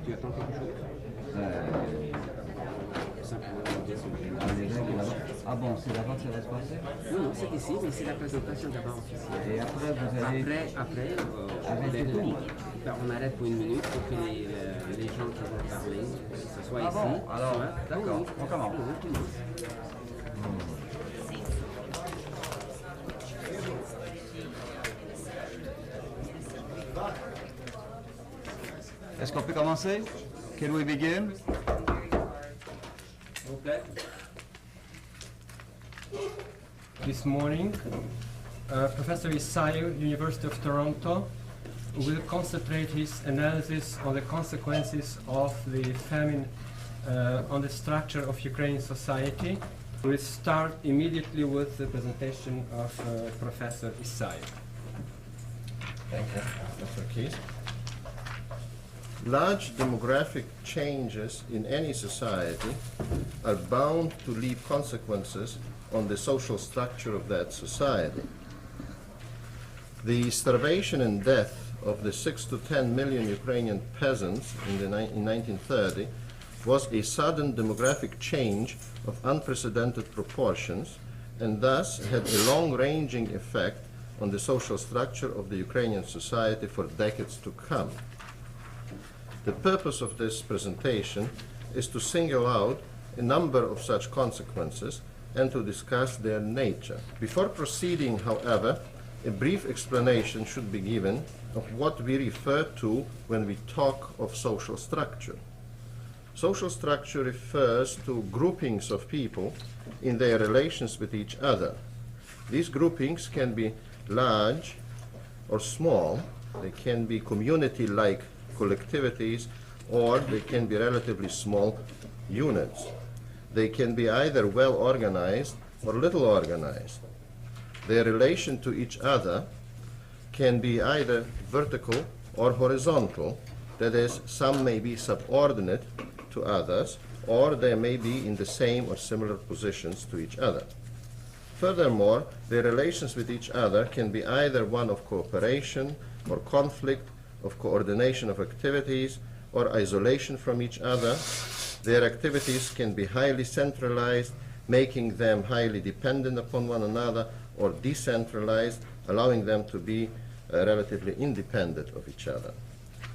Tu attends quelque chose? Simplement une question. Ah bon, c'est là-bas que ça va se passer? Non, non, c'est ici, mais c'est la présentation d'abord officielle. Et après, vous allez... Après, on arrête pour une minute pour que les gens qui vont parler, que ce soit Ah ici. bon, alors, d'accord, Oui, on commence. on commence. Est-ce qu'on peut commencer? Can we begin? Okay. This morning, Professor Isajiw, University of Toronto, will concentrate his analysis on the consequences of the famine on the structure of Ukrainian society. We'll start immediately with the presentation of Professor Isajiw. Thank you, Professor Keys. Large demographic changes in any society are bound to leave consequences on the social structure of that society. The starvation and death of the 6 to 10 million Ukrainian peasants in 1930 was a sudden demographic change of unprecedented proportions and thus had a long-ranging effect on the social structure of the Ukrainian society for decades to come. The purpose of this presentation is to single out a number of such consequences and to discuss their nature. Before proceeding, however, a brief explanation should be given of what we refer to when we talk of social structure. Social structure refers to groupings of people in their relations with each other. These groupings can be large or small. They can be community-like collectivities, or they can be relatively small units. They can be either well organized or little organized. Their relation to each other can be either vertical or horizontal, that is, some may be subordinate to others, or they may be in the same or similar positions to each other. Furthermore, their relations with each other can be either one of cooperation or conflict, of coordination of activities, or isolation from each other. Their activities can be highly centralized, making them highly dependent upon one another, or decentralized, allowing them to be relatively independent of each other.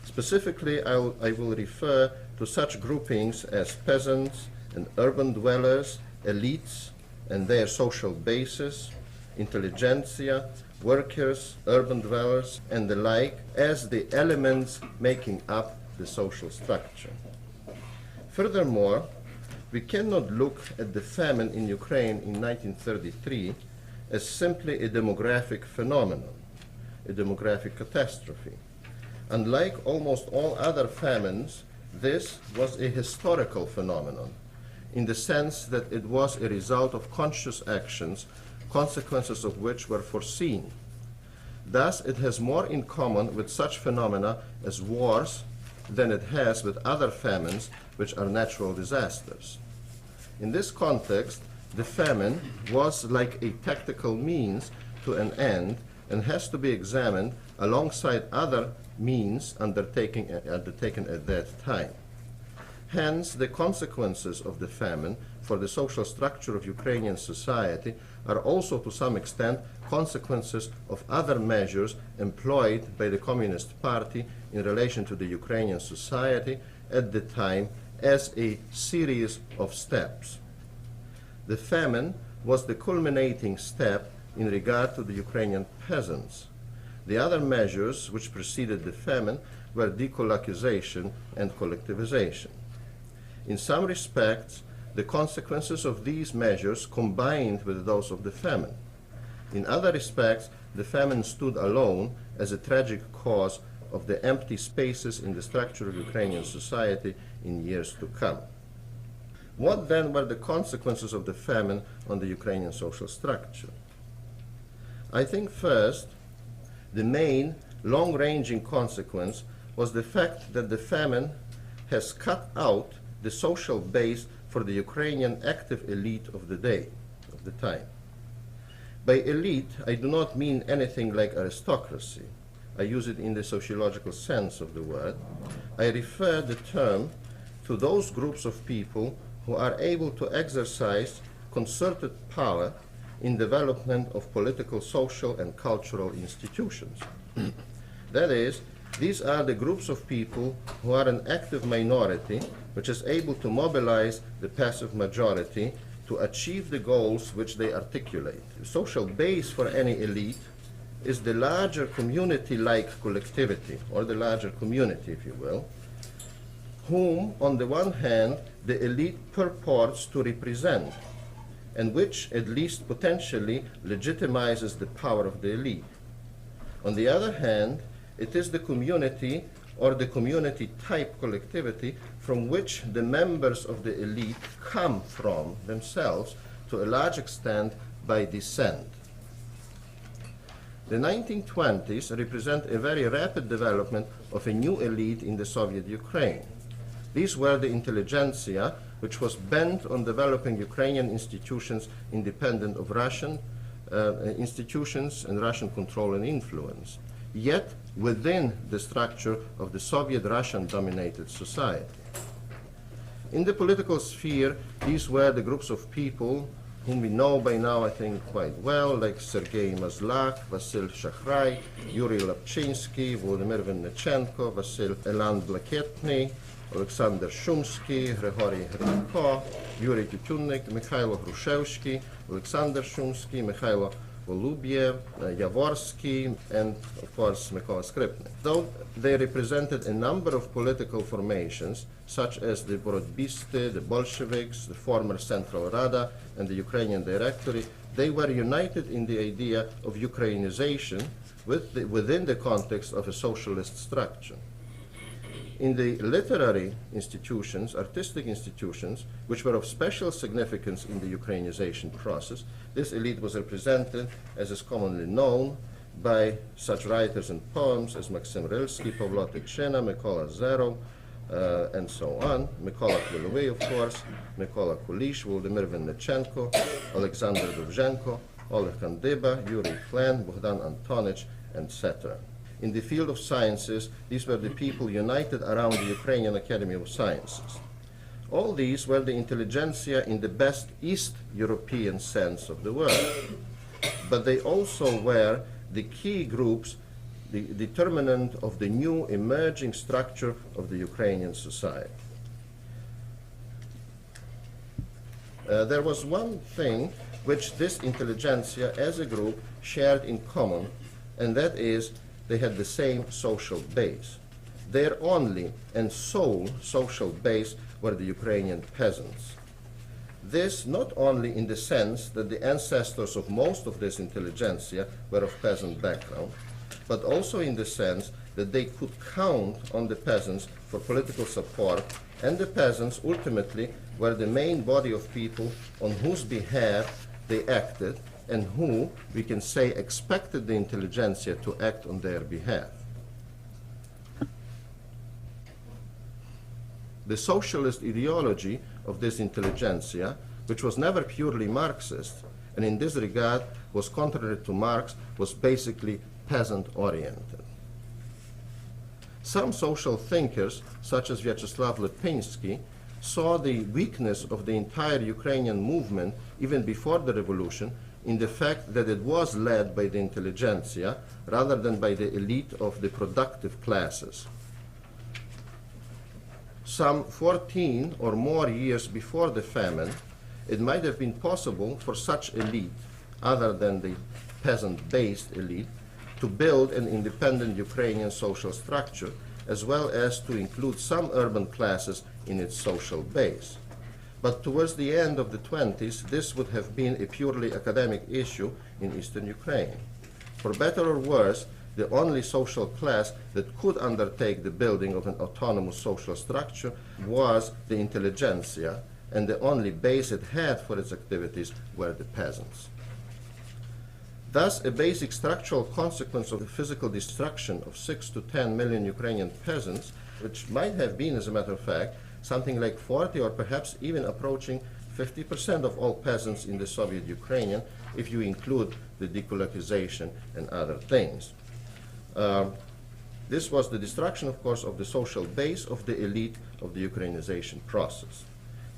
Specifically, I will refer to such groupings as peasants and urban dwellers, elites and their social bases, intelligentsia, workers, urban dwellers, and the like, as the elements making up the social structure. Furthermore, we cannot look at the famine in Ukraine in 1933 as simply a demographic phenomenon, a demographic catastrophe. Unlike almost all other famines, this was a historical phenomenon, in the sense that it was a result of conscious actions, consequences of which were foreseen. Thus, it has more in common with such phenomena as wars than it has with other famines, which are natural disasters. In this context, the famine was like a tactical means to an end and has to be examined alongside other means undertaken at that time. Hence, the consequences of the famine for the social structure of Ukrainian society are also to some extent consequences of other measures employed by the Communist Party in relation to the Ukrainian society at the time as a series of steps. The famine was the culminating step in regard to the Ukrainian peasants. The other measures which preceded the famine were decolonization and collectivization. In some respects, the consequences of these measures combined with those of the famine. In other respects, the famine stood alone as a tragic cause of the empty spaces in the structure of Ukrainian society in years to come. What then were the consequences of the famine on the Ukrainian social structure? I think first, the main long-ranging consequence was the fact that the famine has cut out the social base for the Ukrainian active elite of the day, of the time. By elite, I do not mean anything like aristocracy. I use it in the sociological sense of the word, I refer the term to those groups of people who are able to exercise concerted power in development of political, social, and cultural institutions. That is, these are the groups of people who are an active minority which is able to mobilize the passive majority to achieve the goals which they articulate. The social base for any elite is the larger community-like collectivity, or the larger community, if you will, whom, on the one hand, the elite purports to represent, and which, at least potentially, legitimizes the power of the elite. On the other hand, it is the community or the community-type collectivity from which the members of the elite come from themselves to a large extent by descent. The 1920s represent a very rapid development of a new elite in the Soviet Ukraine. These were the intelligentsia, which was bent on developing Ukrainian institutions independent of Russian institutions and Russian control and influence, yet within the structure of the Soviet Russian-dominated society. In the political sphere, these were the groups of people whom we know by now, I think, quite well, like Sergei Mazlak, Vasil Shachrai, Yuri Lapchinsky, Vladimir Vinnichenko, Vasil Elan Blaketny, Alexander Shumsky, Grigory Hrivko, Yuri Tutunik, Mikhailo Hrushevsky, Alexander Shumsky, Mikhailo Volubiev, Yavorsky, and of course Mykola Skripnik. Though they represented a number of political formations, such as the Borodbisty, the Bolsheviks, the former Central Rada, and the Ukrainian Directory, they were united in the idea of Ukrainization within the context of a socialist structure. In the literary institutions, artistic institutions, which were of special significance in the Ukrainization process, this elite was represented, as is commonly known, by such writers and poems as Maxim Rylsky, Pavlo Tychina, Mykola Zerov, and so on, Mykola Luhovy, of course, Mykola Kulish, Vladimir Vinnichenko, Alexander Dovzhenko, Oleg Kandyba, Yuri Klen, Bogdan Antonich, etc. In the field of sciences, these were the people united around the Ukrainian Academy of Sciences. All these were the intelligentsia in the best East European sense of the word, but they also were the key groups, the determinant of the new emerging structure of the Ukrainian society. There was one thing which this intelligentsia as a group shared in common, and that is they had the same social base. Their only and sole social base were the Ukrainian peasants. This not only in the sense that the ancestors of most of this intelligentsia were of peasant background, but also in the sense that they could count on the peasants for political support, and the peasants ultimately were the main body of people on whose behalf they acted, and who, we can say, expected the intelligentsia to act on their behalf. The socialist ideology of this intelligentsia, which was never purely Marxist, and in this regard was contrary to Marx, was basically peasant-oriented. Some social thinkers, such as Vyacheslav Lipinsky, saw the weakness of the entire Ukrainian movement, even before the revolution, in the fact that it was led by the intelligentsia rather than by the elite of the productive classes. Some 14 or more years before the famine, it might have been possible for such elite, other than the peasant-based elite, to build an independent Ukrainian social structure, as well as to include some urban classes in its social base. But towards the end of the 20s, this would have been a purely academic issue in eastern Ukraine. For better or worse, the only social class that could undertake the building of an autonomous social structure was the intelligentsia, and the only base it had for its activities were the peasants. Thus, a basic structural consequence of the physical destruction of 6 to 10 million Ukrainian peasants, which might have been, as a matter of fact, something like 40 or perhaps even approaching 50% of all peasants in the Soviet Ukrainian, if you include the dekolekization and other things. This was the destruction, of course, of the social base of the elite of the Ukrainization process.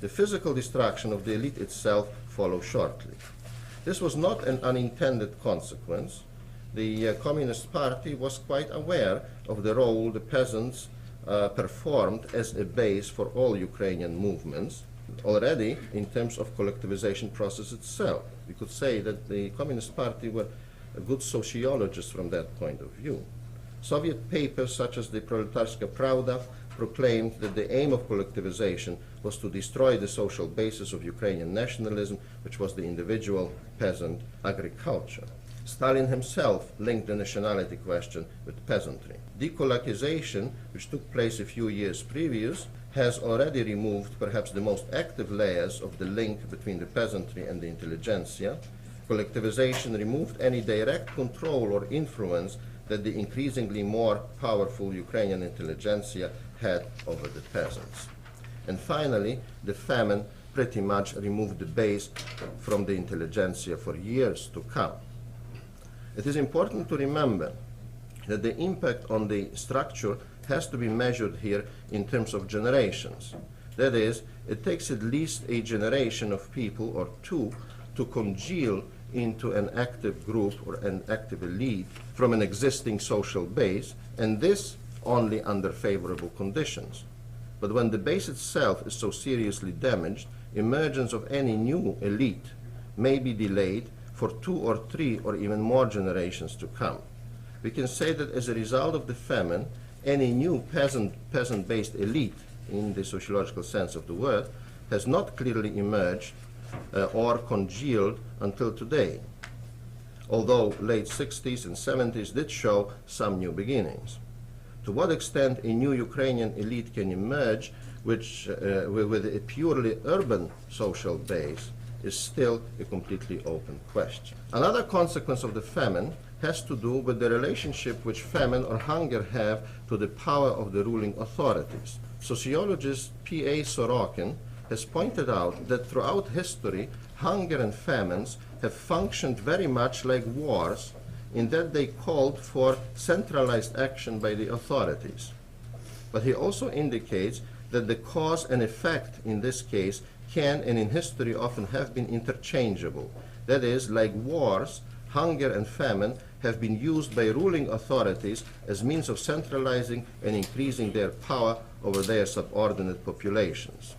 The physical destruction of the elite itself followed shortly. This was not an unintended consequence. The Communist Party was quite aware of the role the peasants performed as a base for all Ukrainian movements, already in terms of collectivization process itself. We could say that the Communist Party were a good sociologists from that point of view. Soviet papers such as the Proletarska Pravda proclaimed that the aim of collectivization was to destroy the social basis of Ukrainian nationalism, which was the individual peasant agriculture. Stalin himself linked the nationality question with peasantry. Dekolakization, which took place a few years previous, has already removed perhaps the most active layers of the link between the peasantry and the intelligentsia. Collectivization removed any direct control or influence that the increasingly more powerful Ukrainian intelligentsia had over the peasants. And finally, the famine pretty much removed the base from the intelligentsia for years to come. It is important to remember that the impact on the structure has to be measured here in terms of generations. That is, it takes at least a generation of people or two to congeal into an active group or an active elite from an existing social base, and this only under favorable conditions. But when the base itself is so seriously damaged, emergence of any new elite may be delayed for 2 or 3 or even more generations to come. We can say that as a result of the famine, any new peasant-based elite, in the sociological sense of the word, has not clearly emerged or congealed until today, although late 60s and 70s did show some new beginnings. To what extent a new Ukrainian elite can emerge with a purely urban social base is still a completely open question. Another consequence of the famine has to do with the relationship which famine or hunger have to the power of the ruling authorities. Sociologist P.A. Sorokin has pointed out that throughout history, hunger and famines have functioned very much like wars in that they called for centralized action by the authorities. But he also indicates that the cause and effect in this case can and in history often have been interchangeable. That is, like wars, hunger and famine have been used by ruling authorities as means of centralizing and increasing their power over their subordinate populations,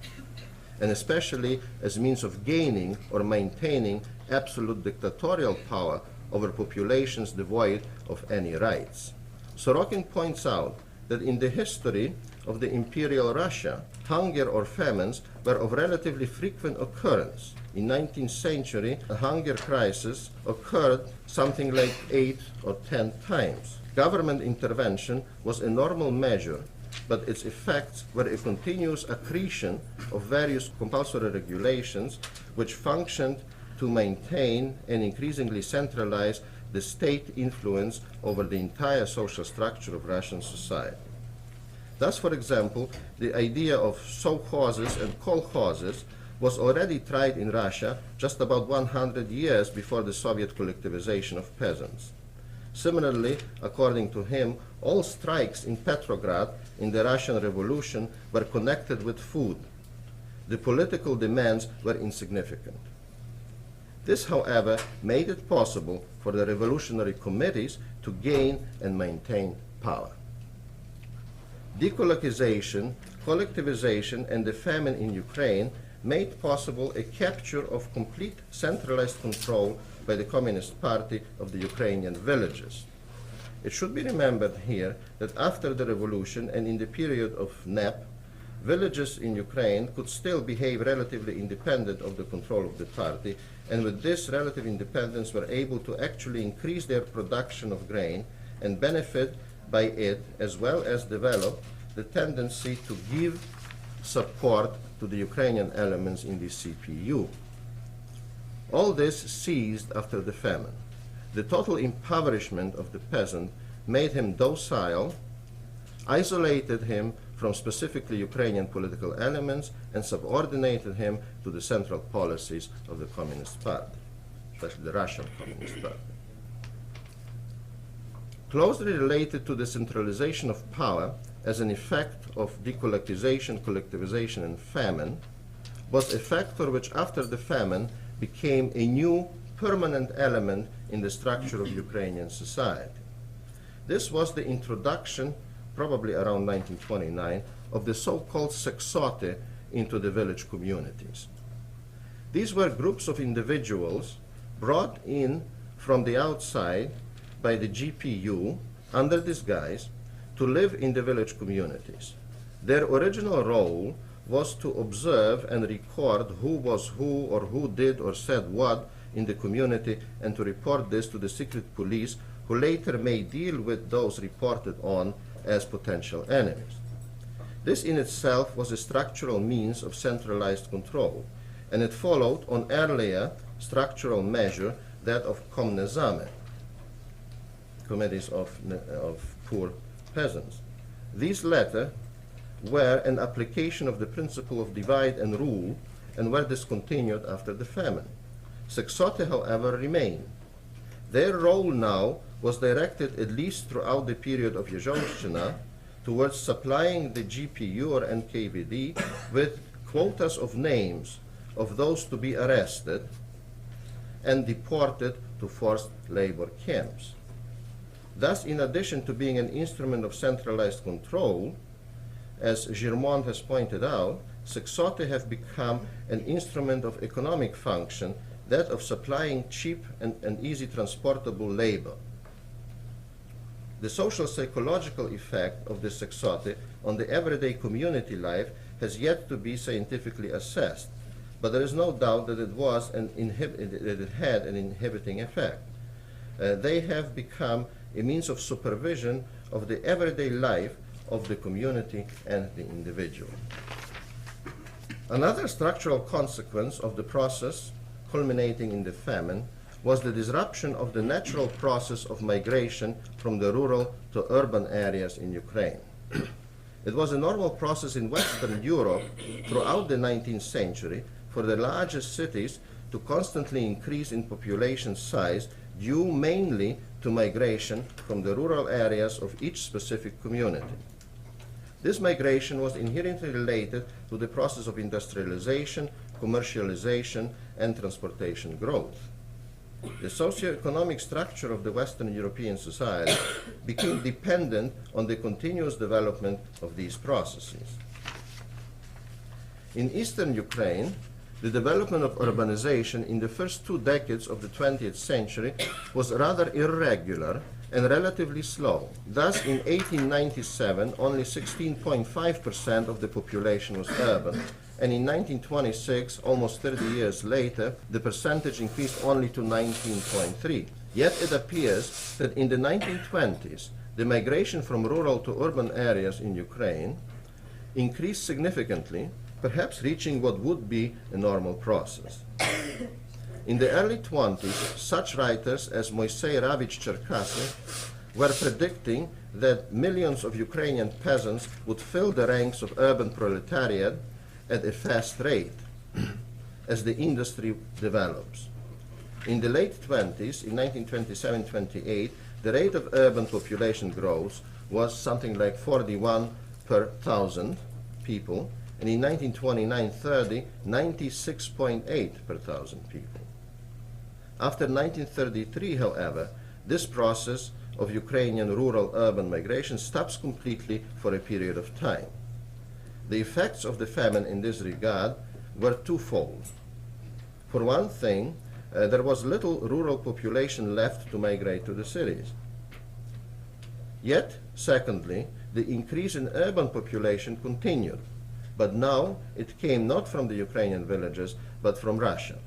and especially as means of gaining or maintaining absolute dictatorial power over populations devoid of any rights. Sorokin points out that in the history of the imperial Russia, hunger or famines were of relatively frequent occurrence. In 19th century, a hunger crisis occurred something like 8 or 10 times. Government intervention was a normal measure, but its effects were a continuous accretion of various compulsory regulations which functioned to maintain and increasingly centralize the state influence over the entire social structure of Russian society. Thus, for example, the idea of sovkhozes and kolkhozes was already tried in Russia just about 100 years before the Soviet collectivization of peasants. Similarly, according to him, all strikes in Petrograd in the Russian Revolution were connected with food. The political demands were insignificant. This, however, made it possible for the revolutionary committees to gain and maintain power. Dekolakization, collectivization, and the famine in Ukraine made possible a capture of complete centralized control by the Communist Party of the Ukrainian villages. It should be remembered here that after the revolution and in the period of NEP, villages in Ukraine could still behave relatively independent of the control of the party, and with this relative independence were able to actually increase their production of grain and benefit by it, as well as develop the tendency to give support to the Ukrainian elements in the CPU. All this ceased after the famine. The total impoverishment of the peasant made him docile, isolated him from specifically Ukrainian political elements, and subordinated him to the central policies of the Communist Party, especially the Russian Communist Party. Closely related to the centralization of power as an effect of decollectivization, collectivization, and famine, was a factor which after the famine became a new permanent element in the structure of Ukrainian society. This was the introduction, probably around 1929, of the so-called seksoty into the village communities. These were groups of individuals brought in from the outside by the GPU under disguise to live in the village communities. Their original role was to observe and record who was who or who did or said what in the community and to report this to the secret police, who later may deal with those reported on as potential enemies. This in itself was a structural means of centralized control, and it followed on earlier structural measure, that of komnezamy, committees of poor peasants. These latter were an application of the principle of divide and rule and were discontinued after the famine. Seksoty, however, remained. Their role now was directed, at least throughout the period of Yezhovshchina, towards supplying the GPU or NKVD with quotas of names of those to be arrested and deported to forced labor camps. Thus, in addition to being an instrument of centralized control, as Girmond has pointed out, seksoty have become an instrument of economic function, that of supplying cheap and easy transportable labor. The social psychological effect of the seksoty on the everyday community life has yet to be scientifically assessed, but there is no doubt that it had an inhibiting effect. They have become a means of supervision of the everyday life of the community and the individual. Another structural consequence of the process culminating in the famine was the disruption of the natural process of migration from the rural to urban areas in Ukraine. It was a normal process in Western Europe throughout the 19th century for the largest cities to constantly increase in population size, due mainly to migration from the rural areas of each specific community. This migration was inherently related to the process of industrialization, commercialization, and transportation growth. The socio-economic structure of the Western European society became dependent on the continuous development of these processes. In eastern Ukraine, the development of urbanization in the first 2 decades of the 20th century was rather irregular and relatively slow. Thus, in 1897, only 16.5% of the population was urban, and in 1926, almost 30 years later, the percentage increased only to 19.3. Yet it appears that in the 1920s, the migration from rural to urban areas in Ukraine increased significantly, perhaps reaching what would be a normal process. In the early 20s, such writers as Moisei Ravich-Cherkasy were predicting that millions of Ukrainian peasants would fill the ranks of urban proletariat at a fast rate as the industry develops. In the late 20s, in 1927-28, the rate of urban population growth was something like 41 per 1,000 people, and in 1929-30, 96.8 per 1,000 people. After 1933, however, this process of Ukrainian rural-urban migration stops completely for a period of time. The effects of the famine in this regard were twofold. For one thing, there was little rural population left to migrate to the cities. Yet, secondly, the increase in urban population continued, but now it came not from the Ukrainian villages, but from Russia.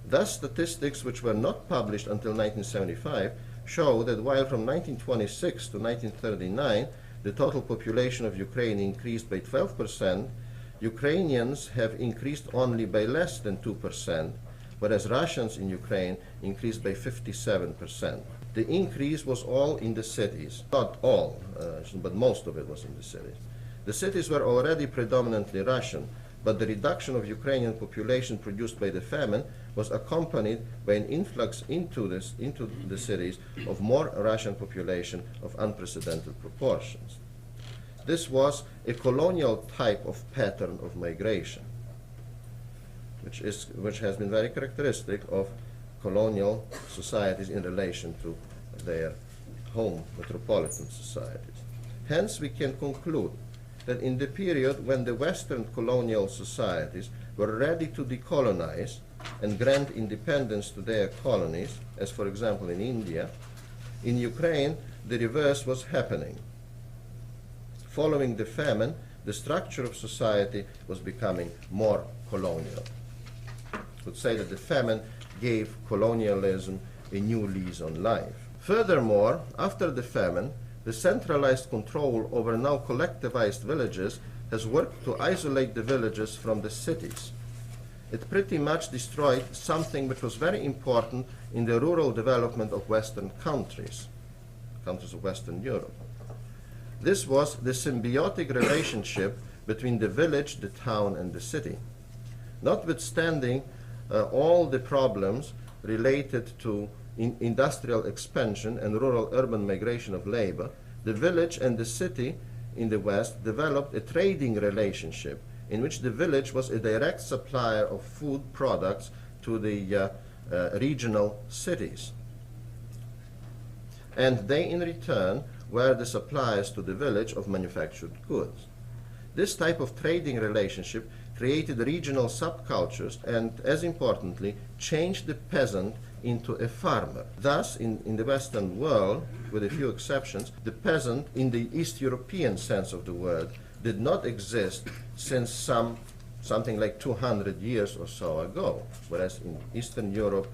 Thus, statistics which were not published until 1975 show that while from 1926 to 1939, the total population of Ukraine increased by 12%, Ukrainians have increased only by less than 2%, whereas Russians in Ukraine increased by 57%. The increase was all in the cities. Not all, but most of it was in the cities. The cities were already predominantly Russian, but the reduction of Ukrainian population produced by the famine was accompanied by an influx into the cities of more Russian population of unprecedented proportions. This was a colonial type of pattern of migration, which has been very characteristic of colonial societies in relation to their home metropolitan societies. Hence, we can conclude that in the period when the Western colonial societies were ready to decolonize and grant independence to their colonies, as for example in India, in Ukraine the reverse was happening. Following the famine, the structure of society was becoming more colonial. I would say that the famine gave colonialism a new lease on life. Furthermore, after the famine, the centralized control over now collectivized villages has worked to isolate the villages from the cities. It pretty much destroyed something which was very important in the rural development of Western countries of Western Europe. This was the symbiotic relationship between the village, the town, and the city. Notwithstanding all the problems related to industrial expansion and rural-urban migration of labor, the village and the city in the West developed a trading relationship in which the village was a direct supplier of food products to the regional cities. And they, in return, were the suppliers to the village of manufactured goods. This type of trading relationship created regional subcultures and, as importantly, changed the peasant into a farmer. Thus, in the Western world, with a few exceptions, the peasant, in the East European sense of the word, did not exist since something like 200 years or so ago, whereas in Eastern Europe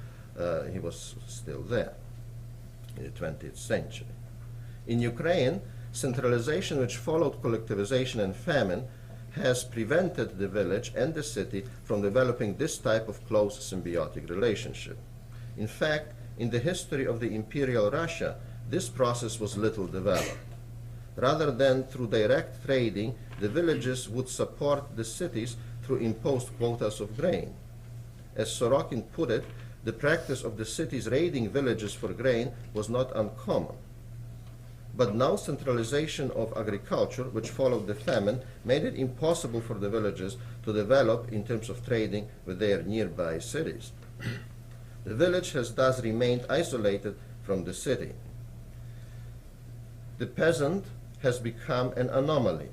he was still there in the 20th century. In Ukraine, centralization which followed collectivization and famine has prevented the village and the city from developing this type of close symbiotic relationship. In fact, in the history of the Imperial Russia, this process was little developed. Rather than through direct trading, the villages would support the cities through imposed quotas of grain. As Sorokin put it, the practice of the cities raiding villages for grain was not uncommon. But now centralization of agriculture, which followed the famine, made it impossible for the villages to develop in terms of trading with their nearby cities. The village has thus remained isolated from the city. The peasant has become an anomaly.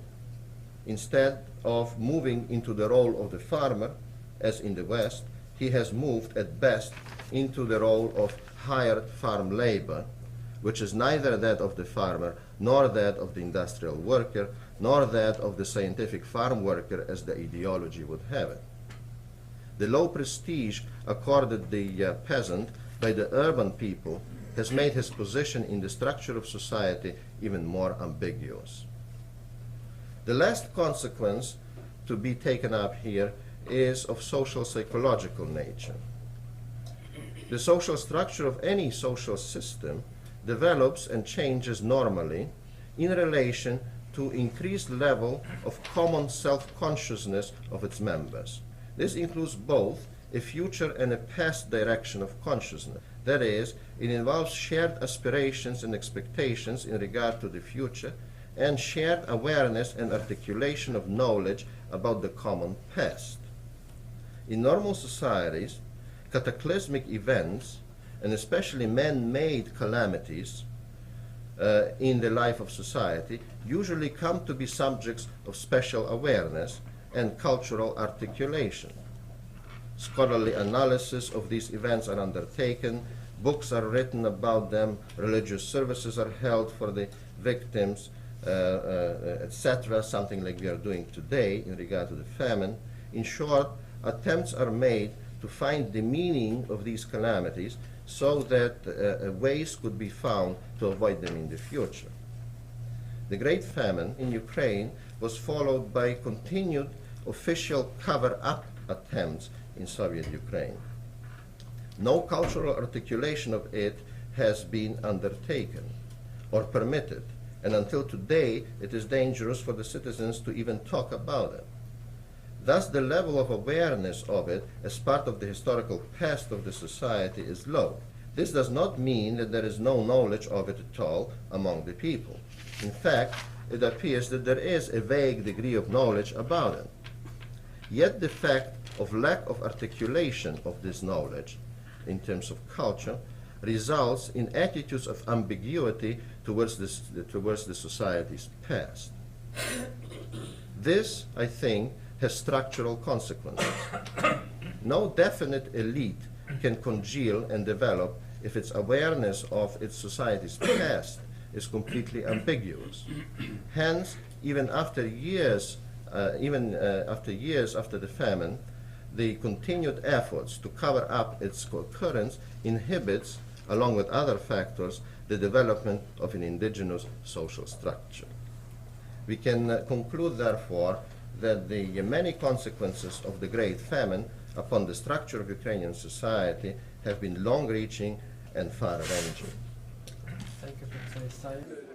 Instead of moving into the role of the farmer, as in the West, he has moved at best into the role of hired farm labor, which is neither that of the farmer, nor that of the industrial worker, nor that of the scientific farm worker as the ideology would have it. The low prestige accorded the peasant by the urban people has made his position in the structure of society even more ambiguous. The last consequence to be taken up here is of social psychological nature. The social structure of any social system develops and changes normally in relation to increased level of common self-consciousness of its members. This includes both a future and a past direction of consciousness. That is, it involves shared aspirations and expectations in regard to the future and shared awareness and articulation of knowledge about the common past. In normal societies, cataclysmic events, and especially man-made calamities in the life of society, usually come to be subjects of special awareness and cultural articulation. Scholarly analysis of these events are undertaken, books are written about them, religious services are held for the victims, etc., something like we are doing today in regard to the famine. In short, attempts are made to find the meaning of these calamities so that ways could be found to avoid them in the future. The Great Famine in Ukraine was followed by continued official cover-up attempts in Soviet Ukraine. No cultural articulation of it has been undertaken or permitted, and until today it is dangerous for the citizens to even talk about it. Thus, the level of awareness of it as part of the historical past of the society is low. This does not mean that there is no knowledge of it at all among the people. In fact, it appears that there is a vague degree of knowledge about it. Yet the fact of lack of articulation of this knowledge in terms of culture results in attitudes of ambiguity towards the society's past. This, I think, has structural consequences. No definite elite can congeal and develop if its awareness of its society's past is completely ambiguous. Hence, even after years after the famine, the continued efforts to cover up its occurrence inhibits, along with other factors, the development of an indigenous social structure. We can conclude, therefore, that the many consequences of the Great Famine upon the structure of Ukrainian society have been long-reaching and far-ranging. Thank you, Professor Isajiw.